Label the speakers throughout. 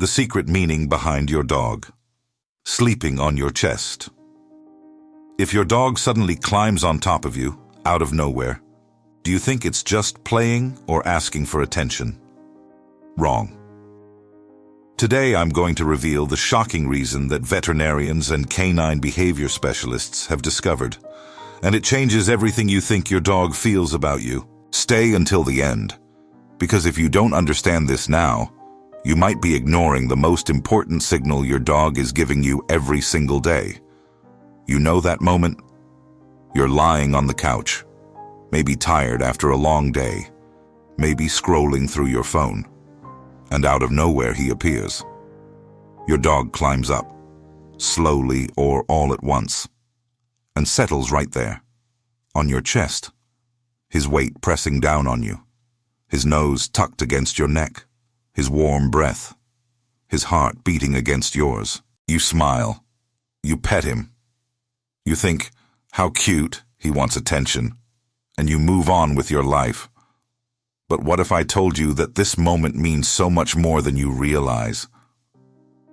Speaker 1: The secret meaning behind your dog. Sleeping on your chest. If your dog suddenly climbs on top of you, out of nowhere, do you think it's just playing or asking for attention? Wrong. Today I'm going to reveal the shocking reason that veterinarians and canine behavior specialists have discovered, and it changes everything you think your dog feels about you. Stay until the end, because if you don't understand this now, you might be ignoring the most important signal your dog is giving you every single day. You know that moment? You're lying on the couch, maybe tired after a long day, maybe scrolling through your phone, and out of nowhere he appears. Your dog climbs up, slowly or all at once, and settles right there, on your chest, his weight pressing down on you, his nose tucked against your neck, his warm breath, his heart beating against yours. You smile. You pet him. You think, how cute, he wants attention, and you move on with your life. But what if I told you that this moment means so much more than you realize?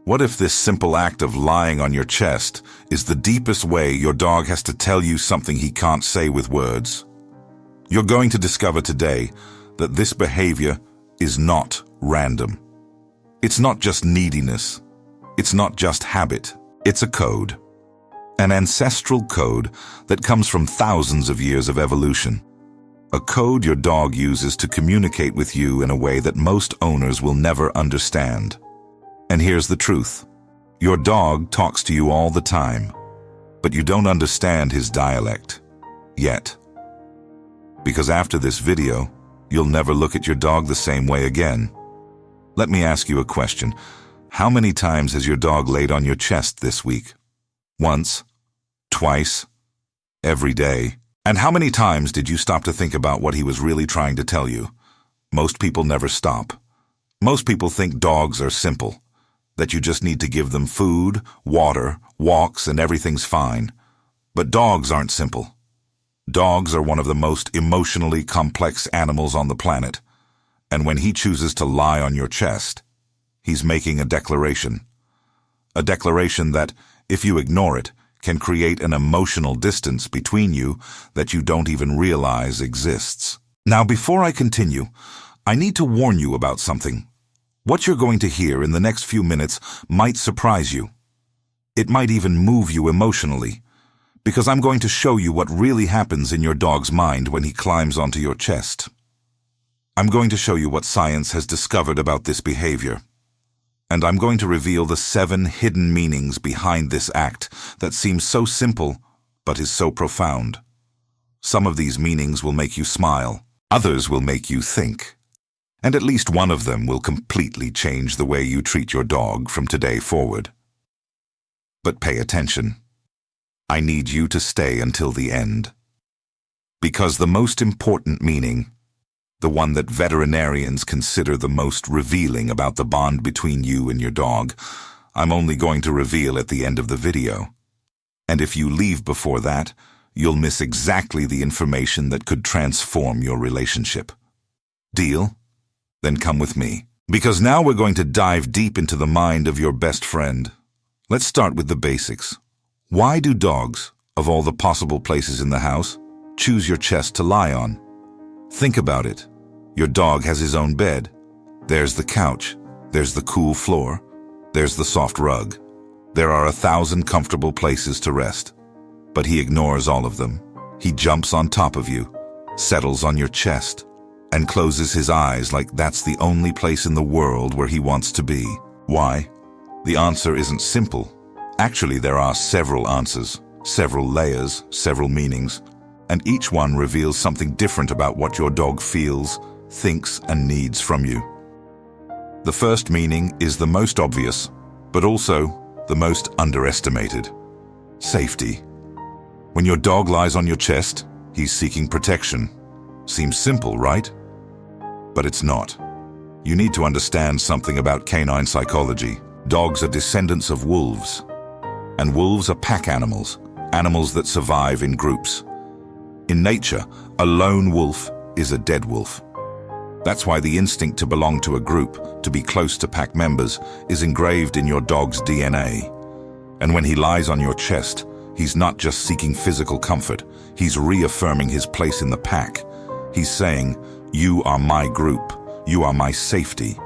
Speaker 1: What if this simple act of lying on your chest is the deepest way your dog has to tell you something he can't say with words? You're going to discover today that this behavior is not random. It's not just neediness. It's not just habit. It's a code. An ancestral code that comes from thousands of years of evolution. A code your dog uses to communicate with you in a way that most owners will never understand. And here's the truth. Your dog talks to you all the time, but you don't understand his dialect. Yet. Because after this video, you'll never look at your dog the same way again. Let me ask you a question. How many times has your dog laid on your chest this week? Once? Twice? Every day? And how many times did you stop to think about what he was really trying to tell you? Most people never stop. Most people think dogs are simple, that you just need to give them food, water, walks, and everything's fine. But dogs aren't simple. Dogs are one of the most emotionally complex animals on the planet. And when he chooses to lie on your chest, he's making a declaration. A declaration that, if you ignore it, can create an emotional distance between you that you don't even realize exists. Now, before I continue, I need to warn you about something. What you're going to hear in the next few minutes might surprise you. It might even move you emotionally, because I'm going to show you what really happens in your dog's mind when he climbs onto your chest. I'm going to show you what science has discovered about this behavior. And I'm going to reveal the 7 hidden meanings behind this act that seems so simple, but is so profound. Some of these meanings will make you smile. Others will make you think. And at least one of them will completely change the way you treat your dog from today forward. But pay attention. I need you to stay until the end. Because the most important meaning, the one that veterinarians consider the most revealing about the bond between you and your dog, I'm only going to reveal at the end of the video. And if you leave before that, you'll miss exactly the information that could transform your relationship. Deal? Then come with me. Because now we're going to dive deep into the mind of your best friend. Let's start with the basics. Why do dogs, of all the possible places in the house, choose your chest to lie on? Think about it. Your dog has his own bed. There's the couch. There's the cool floor. There's the soft rug. There are 1,000 comfortable places to rest. But he ignores all of them. He jumps on top of you, settles on your chest, and closes his eyes like that's the only place in the world where he wants to be. Why? The answer isn't simple. Actually, there are several answers, several layers, several meanings, and each one reveals something different about what your dog feels, thinks, and needs from you. The first meaning is the most obvious, but also the most underestimated. Safety. When your dog lies on your chest, he's seeking protection. Seems simple, right? But it's not. You need to understand something about canine psychology. Dogs are descendants of wolves. And wolves are pack animals, animals that survive in groups. In nature, a lone wolf is a dead wolf. That's why the instinct to belong to a group, to be close to pack members, is engraved in your dog's DNA. And when he lies on your chest, he's not just seeking physical comfort, he's reaffirming his place in the pack. He's saying, "You are my group, you are my safety.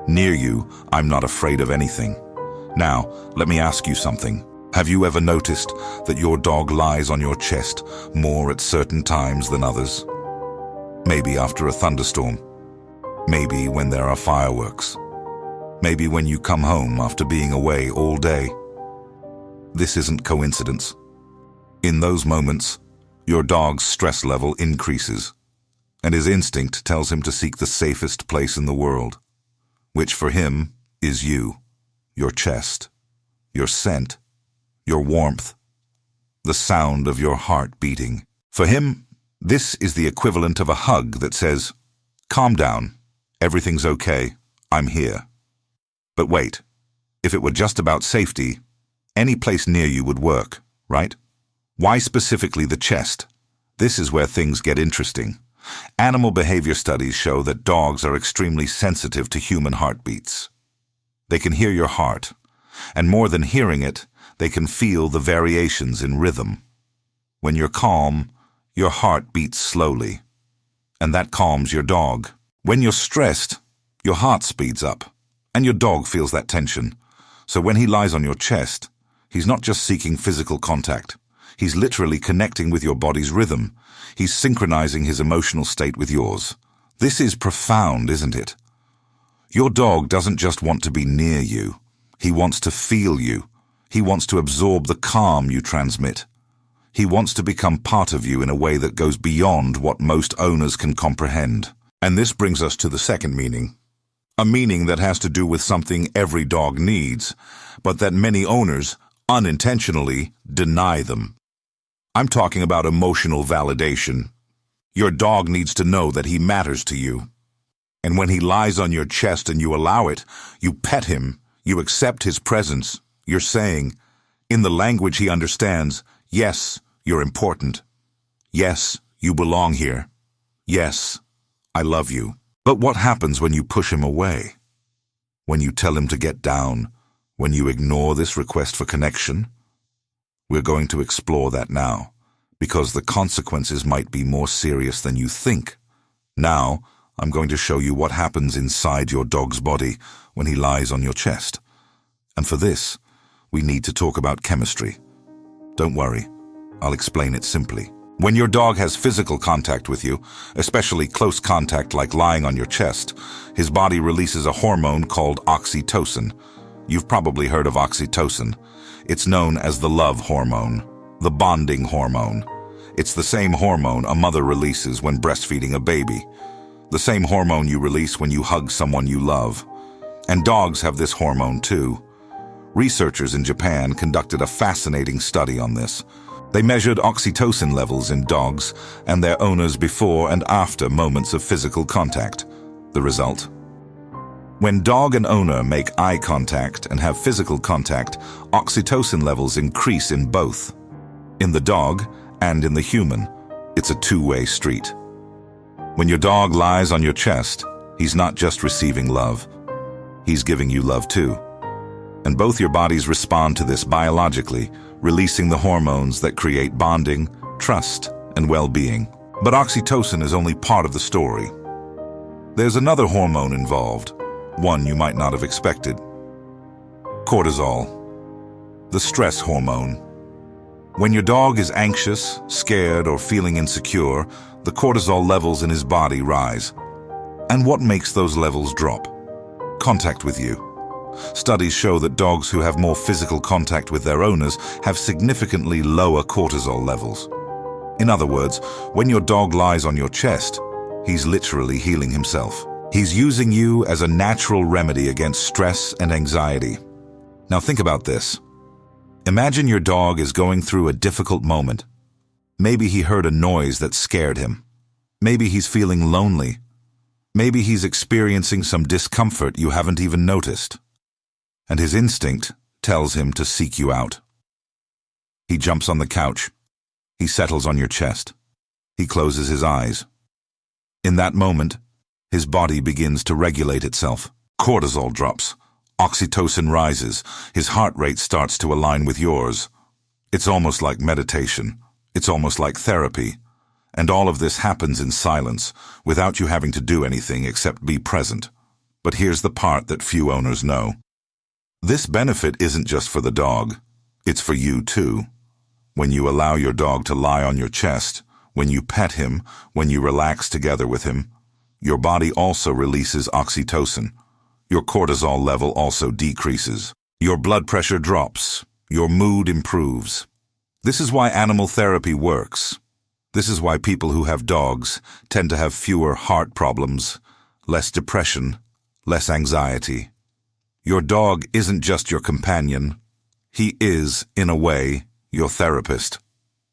Speaker 1: Near you, I'm not afraid of anything." Now, let me ask you something. Have you ever noticed that your dog lies on your chest more at certain times than others? Maybe after a thunderstorm. Maybe when there are fireworks. Maybe when you come home after being away all day. This isn't coincidence. In those moments, your dog's stress level increases, and his instinct tells him to seek the safest place in the world, which for him is you, your chest, your scent, your warmth, the sound of your heart beating. For him, this is the equivalent of a hug that says, "Calm down. Everything's okay. I'm here." But wait, if it were just about safety, any place near you would work, right? Why specifically the chest? This is where things get interesting. Animal behavior studies show that dogs are extremely sensitive to human heartbeats. They can hear your heart, and more than hearing it, they can feel the variations in rhythm. When you're calm, your heart beats slowly, and that calms your dog. When you're stressed, your heart speeds up, and your dog feels that tension. So when he lies on your chest, he's not just seeking physical contact. He's literally connecting with your body's rhythm. He's synchronizing his emotional state with yours. This is profound, isn't it? Your dog doesn't just want to be near you. He wants to feel you. He wants to absorb the calm you transmit. He wants to become part of you in a way that goes beyond what most owners can comprehend. And this brings us to the second meaning. A meaning that has to do with something every dog needs, but that many owners unintentionally deny them. I'm talking about emotional validation. Your dog needs to know that he matters to you. And when he lies on your chest and you allow it, you pet him, you accept his presence, you're saying, in the language he understands, "Yes, you're important. Yes, you belong here. Yes, I love you." But what happens when you push him away? When you tell him to get down? When you ignore this request for connection? We're going to explore that now, because the consequences might be more serious than you think. Now, I'm going to show you what happens inside your dog's body when he lies on your chest. And for this, we need to talk about chemistry. Don't worry, I'll explain it simply. When your dog has physical contact with you, especially close contact like lying on your chest, his body releases a hormone called oxytocin. You've probably heard of oxytocin. It's known as the love hormone, the bonding hormone. It's the same hormone a mother releases when breastfeeding a baby, the same hormone you release when you hug someone you love. And dogs have this hormone too. Researchers in Japan conducted a fascinating study on this. They measured oxytocin levels in dogs and their owners before and after moments of physical contact. The result? When dog and owner make eye contact and have physical contact, oxytocin levels increase in both. In the dog and in the human, it's a two-way street. When your dog lies on your chest, he's not just receiving love, he's giving you love too. And both your bodies respond to this biologically, releasing the hormones that create bonding, trust, and well-being. But oxytocin is only part of the story. There's another hormone involved, one you might not have expected. Cortisol, the stress hormone. When your dog is anxious, scared, or feeling insecure, the cortisol levels in his body rise. And what makes those levels drop? Contact with you. Studies show that dogs who have more physical contact with their owners have significantly lower cortisol levels. In other words, when your dog lies on your chest, he's literally healing himself. He's using you as a natural remedy against stress and anxiety. Now think about this. Imagine your dog is going through a difficult moment. Maybe he heard a noise that scared him. Maybe he's feeling lonely. Maybe he's experiencing some discomfort you haven't even noticed. And his instinct tells him to seek you out. He jumps on the couch. He settles on your chest. He closes his eyes. In that moment, His body begins to regulate itself. Cortisol drops. Oxytocin rises. His heart rate starts to align with yours. It's almost like meditation. It's almost like therapy. And all of this happens in silence, without you having to do anything except be present. But here's the part that few owners know. This benefit isn't just for the dog. It's for you too. When you allow your dog to lie on your chest, when you pet him, when you relax together with him, your body also releases oxytocin. Your cortisol level also decreases. Your blood pressure drops. Your mood improves. This is why animal therapy works. This is why people who have dogs tend to have fewer heart problems, less depression, less anxiety. Your dog isn't just your companion. He is, in a way, your therapist.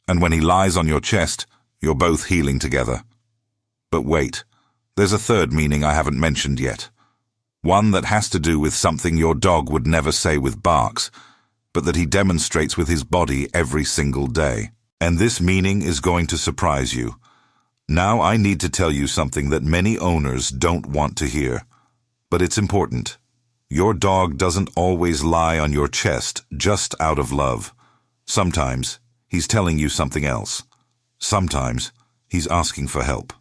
Speaker 1: And when he lies on your chest, you're both healing together. But wait, there's a third meaning I haven't mentioned yet. One that has to do with something your dog would never say with barks, but that he demonstrates with his body every single day. And this meaning is going to surprise you. Now I need to tell you something that many owners don't want to hear. But it's important. Your dog doesn't always lie on your chest just out of love. Sometimes he's telling you something else. Sometimes he's asking for help.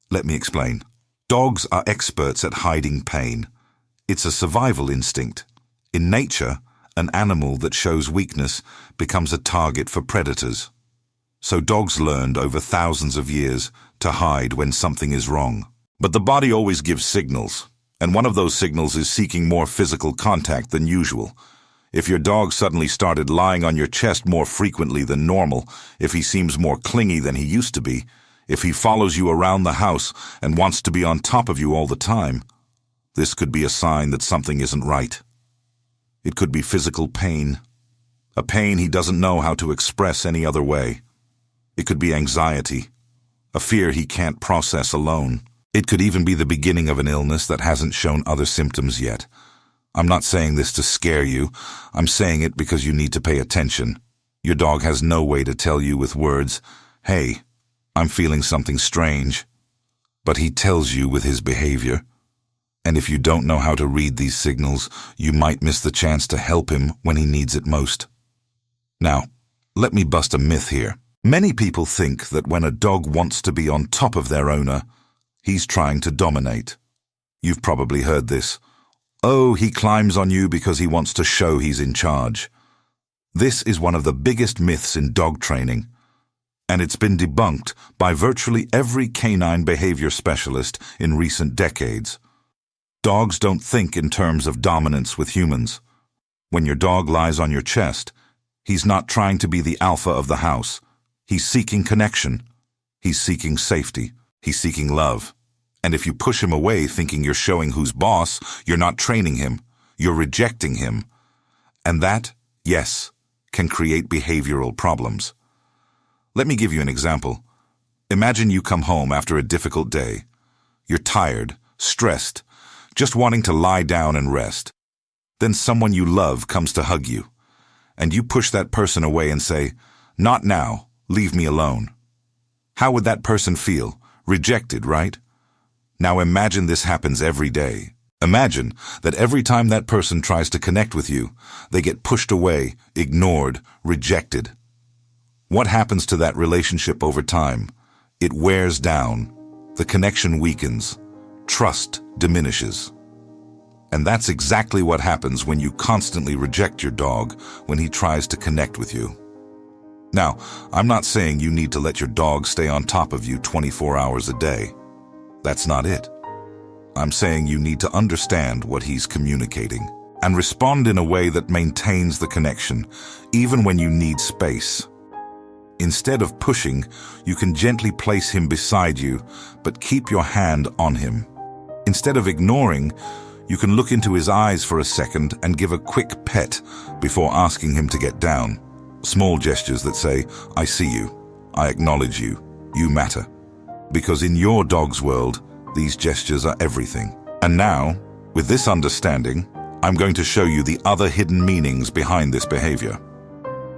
Speaker 1: Let me explain. Dogs are experts at hiding pain. It's a survival instinct. In nature, an animal that shows weakness becomes a target for predators. So dogs learned over thousands of years to hide when something is wrong. But the body always gives signals, and one of those signals is seeking more physical contact than usual. If your dog suddenly started lying on your chest more frequently than normal, if he seems more clingy than he used to be, if he follows you around the house and wants to be on top of you all the time, this could be a sign that something isn't right. It could be physical pain, a pain he doesn't know how to express any other way. It could be anxiety, a fear he can't process alone. It could even be the beginning of an illness that hasn't shown other symptoms yet. I'm not saying this to scare you. I'm saying it because you need to pay attention. Your dog has no way to tell you with words, "Hey, I'm feeling something strange." But he tells you with his behavior. And if you don't know how to read these signals, you might miss the chance to help him when he needs it most. Now, let me bust a myth here. Many people think that when a dog wants to be on top of their owner, he's trying to dominate. You've probably heard this. Oh, he climbs on you because he wants to show he's in charge. This is one of the biggest myths in dog training, and it's been debunked by virtually every canine behavior specialist in recent decades. Dogs don't think in terms of dominance with humans. When your dog lies on your chest, he's not trying to be the alpha of the house. He's seeking connection. He's seeking safety. He's seeking love. And if you push him away thinking you're showing who's boss, you're not training him. You're rejecting him. And that, yes, can create behavioral problems. Let me give you an example. Imagine you come home after a difficult day. You're tired, stressed, just wanting to lie down and rest. Then someone you love comes to hug you, and you push that person away and say, "Not now, leave me alone." How would that person feel? Rejected, right? Now imagine this happens every day. Imagine that every time that person tries to connect with you, they get pushed away, ignored, rejected. What happens to that relationship over time? It wears down. The connection weakens. Trust diminishes. And that's exactly what happens when you constantly reject your dog when he tries to connect with you. Now, I'm not saying you need to let your dog stay on top of you 24 hours a day. That's not it. I'm saying you need to understand what he's communicating and respond in a way that maintains the connection, even when you need space. Instead of pushing, you can gently place him beside you, but keep your hand on him. Instead of ignoring, you can look into his eyes for a second and give a quick pet before asking him to get down. Small gestures that say, "I see you, I acknowledge you, you matter." Because in your dog's world, these gestures are everything. And now, with this understanding, I'm going to show you the other hidden meanings behind this behavior,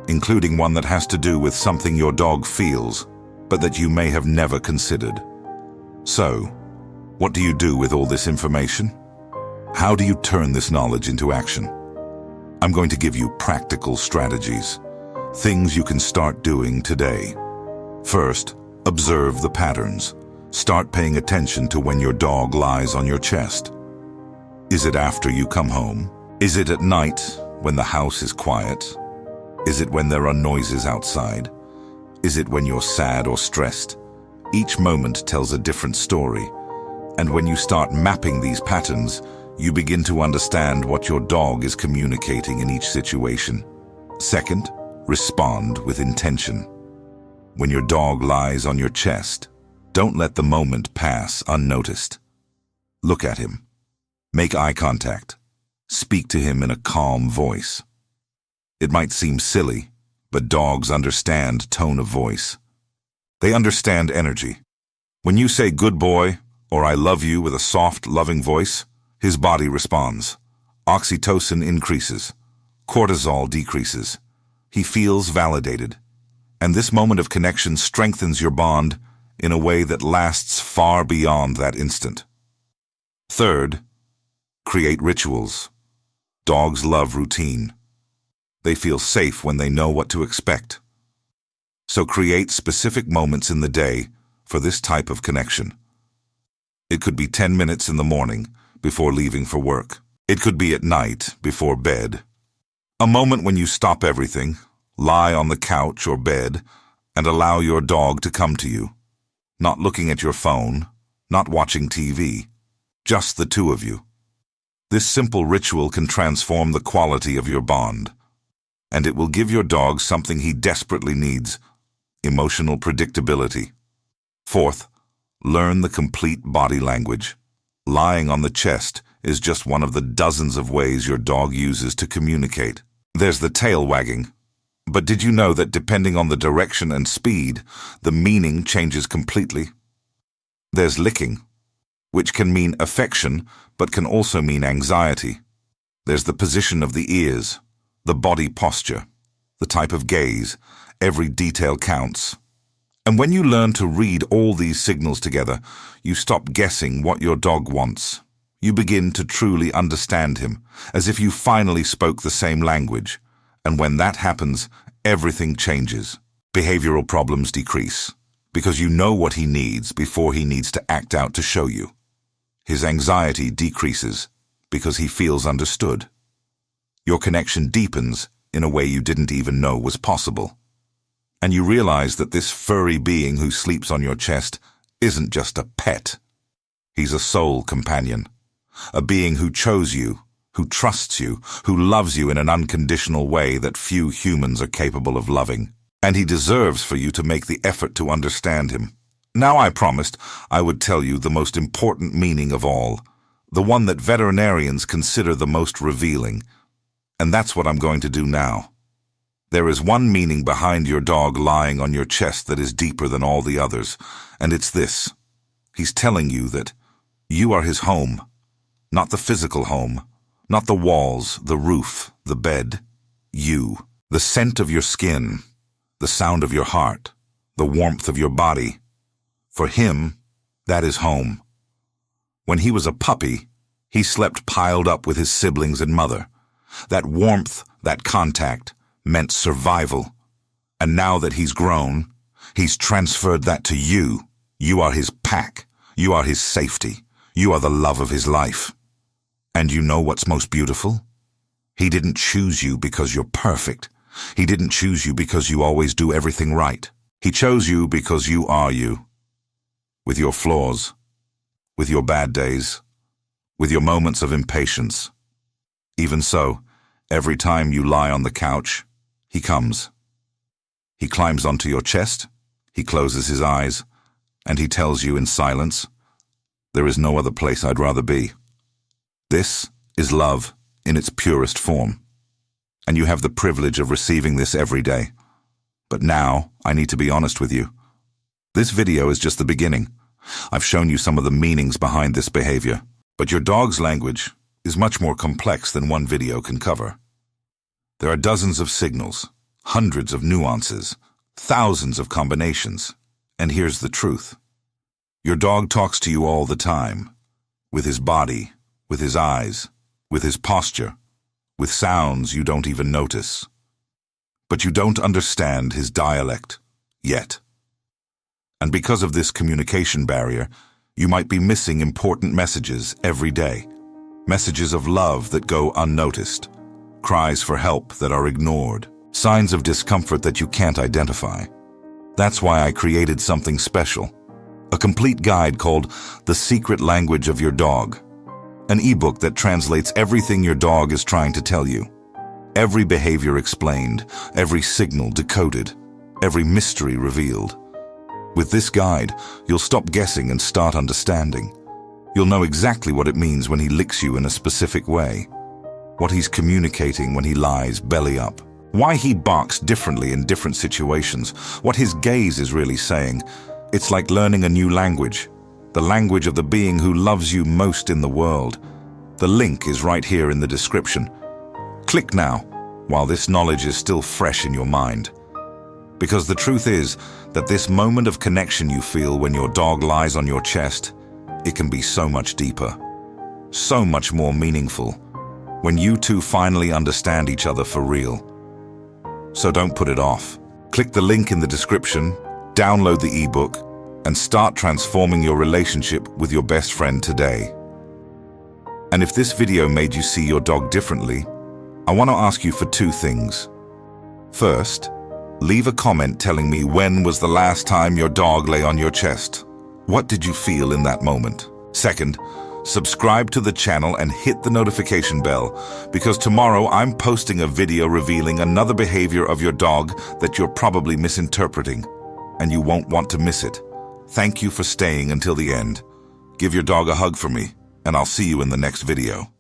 Speaker 1: including one that has to do with something your dog feels, but that you may have never considered. So, What do you do with all this information? How do you turn this knowledge into action? I'm going to give you practical strategies, things you can start doing today. First, observe the patterns. Start paying attention to when your dog lies on your chest. Is it after you come home? Is it at night when the house is quiet? Is it when there are noises outside? Is it when you're sad or stressed? Each moment tells a different story. And when you start mapping these patterns, you begin to understand what your dog is communicating in each situation. Second, respond with intention. When your dog lies on your chest, don't let the moment pass unnoticed. Look at him. Make eye contact. Speak to him in a calm voice. It might seem silly, but dogs understand tone of voice. They understand energy. When you say "good boy" or "I love you" with a soft, loving voice, his body responds. Oxytocin increases. Cortisol decreases. He feels validated. And this moment of connection strengthens your bond in a way that lasts far beyond that instant. Third, create rituals. Dogs love routine. They feel safe when they know what to expect. So create specific moments in the day for this type of connection. It could be 10 minutes in the morning before leaving for work. It could be at night before bed. A moment when you stop everything, lie on the couch or bed, and allow your dog to come to you. Not looking at your phone, not watching TV, just the two of you. This simple ritual can transform the quality of your bond, and it will give your dog something he desperately needs: emotional predictability. Fourth, learn the complete body language. Lying on the chest is just one of the dozens of ways your dog uses to communicate. There's the tail wagging. But did you know that depending on the direction and speed, the meaning changes completely? There's licking, which can mean affection, but can also mean anxiety. There's the position of the ears, the body posture, the type of gaze. Every detail counts. And when you learn to read all these signals together, you stop guessing what your dog wants. You begin to truly understand him, as if you finally spoke the same language. And when that happens, everything changes. Behavioral problems decrease, because you know what he needs before he needs to act out to show you. His anxiety decreases, because he feels understood. Your connection deepens in a way you didn't even know was possible. And you realize that this furry being who sleeps on your chest isn't just a pet. He's a soul companion, a being who chose you, who trusts you, who loves you in an unconditional way that few humans are capable of loving. And he deserves for you to make the effort to understand him. Now I promised I would tell you the most important meaning of all, the one that veterinarians consider the most revealing. And that's what I'm going to do now. There is one meaning behind your dog lying on your chest that is deeper than all the others, and it's this. He's telling you that you are his home, not the physical home, not the walls, the roof, the bed. You, the scent of your skin, the sound of your heart, the warmth of your body. For him, that is home. When he was a puppy, he slept piled up with his siblings and mother. That warmth, that contact, meant survival. And now that he's grown, he's transferred that to you. You are his pack. You are his safety. You are the love of his life. And you know what's most beautiful? He didn't choose you because you're perfect. He didn't choose you because you always do everything right. He chose you because you are you. With your flaws, with your bad days, with your moments of impatience. Even so, every time you lie on the couch, he comes. He climbs onto your chest, he closes his eyes, and he tells you in silence, "There is no other place I'd rather be." This is love in its purest form. And you have the privilege of receiving this every day. But now, I need to be honest with you. This video is just the beginning. I've shown you some of the meanings behind this behavior, but your dog's language is much more complex than one video can cover. There are dozens of signals, hundreds of nuances, thousands of combinations. And here's the truth. Your dog talks to you all the time, with his body, with his eyes, with his posture, with sounds you don't even notice. But you don't understand his dialect, yet. And because of this communication barrier, you might be missing important messages every day. Messages of love that go unnoticed, cries for help that are ignored, signs of discomfort that you can't identify. That's why I created something special, a complete guide called The Secret Language of Your Dog, an ebook that translates everything your dog is trying to tell you. Every behavior explained, every signal decoded, every mystery revealed. With this guide, you'll stop guessing and start understanding. You'll know exactly what it means when he licks you in a specific way, what he's communicating when he lies belly up, why he barks differently in different situations, what his gaze is really saying. It's like learning a new language, the language of the being who loves you most in the world. The link is right here in the description. Click now, while this knowledge is still fresh in your mind. Because the truth is that this moment of connection you feel when your dog lies on your chest, it can be so much deeper, so much more meaningful, when you two finally understand each other for real. So don't put it off. Click the link in the description, download the ebook, and start transforming your relationship with your best friend today. And if this video made you see your dog differently, I want to ask you for two things. First, leave a comment telling me when was the last time your dog lay on your chest. What did you feel in that moment? Second, subscribe to the channel and hit the notification bell, because tomorrow I'm posting a video revealing another behavior of your dog that you're probably misinterpreting, and you won't want to miss it. Thank you for staying until the end. Give your dog a hug for me, and I'll see you in the next video.